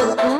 Look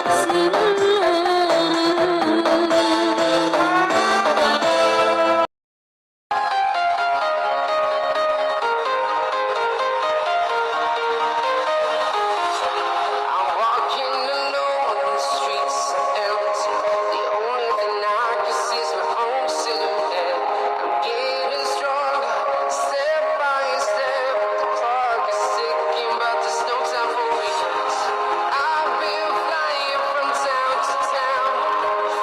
I'm walking alone, the streets are empty. The only thing I can see is my own silhouette. I'm getting stronger, step by step. The clock is ticking, but there's no time for weakness. I've been flying from town to town,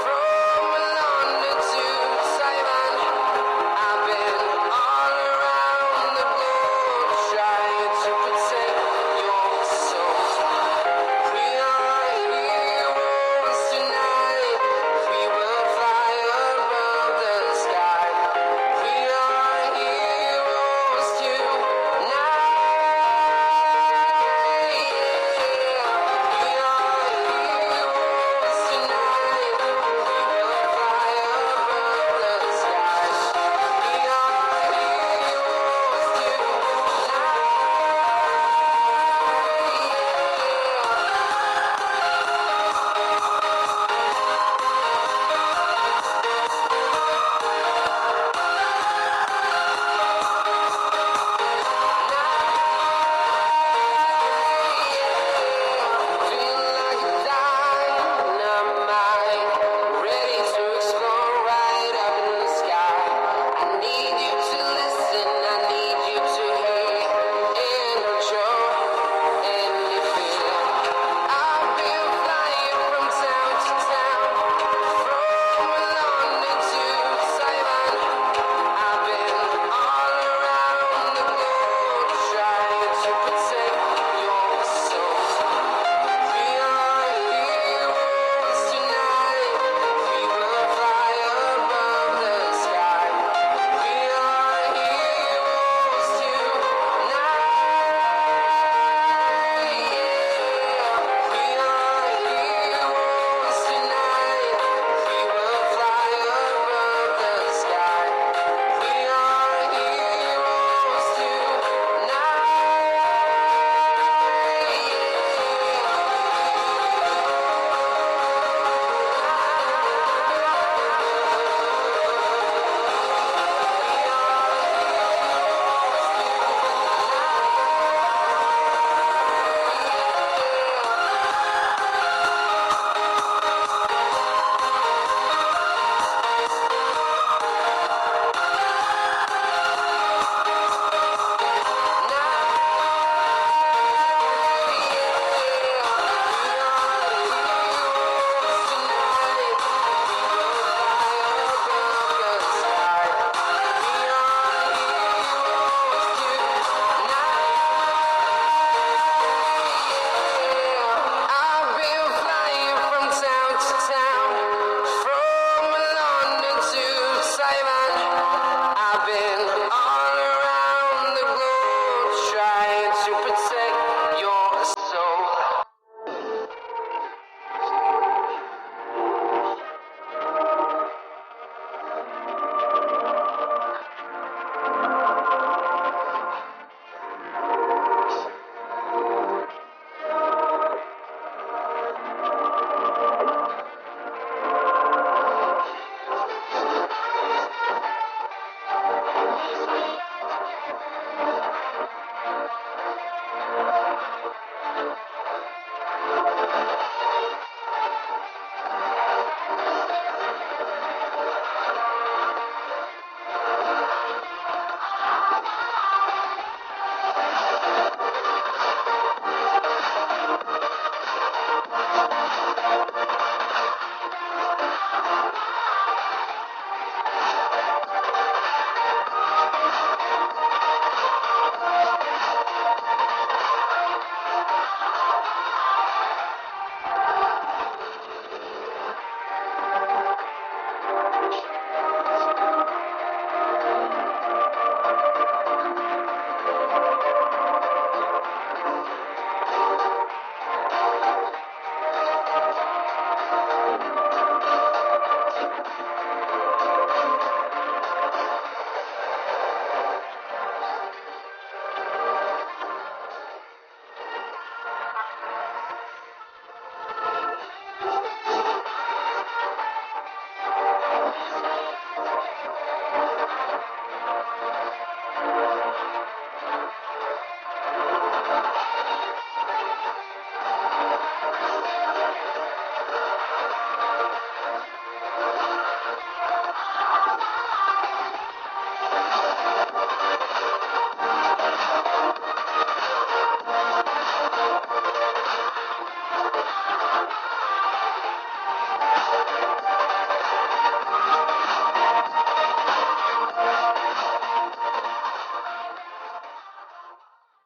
from London to Taiwan. I've been all around the globe, trying to protect your soul. We are heroes tonight. We will fly above the sky. We are heroes tonight. We are heroes tonight. We will fly above the sky. We are heroes feel like dynamite, ready to explode right up in the sky. I need you to listen, I need you to hear, and don't show any fear. I've been flying from town to town, from London to Taiwan. I've been all around the globe, trying to protect your soul. We are heroes tonight. We will fly above the sky. We are heroes tonight. We are heroes tonight. We will fly above the sky. We are heroes I've been flying from town to town, from London to Taiwan. I've been all around the globe, trying to protect your soul.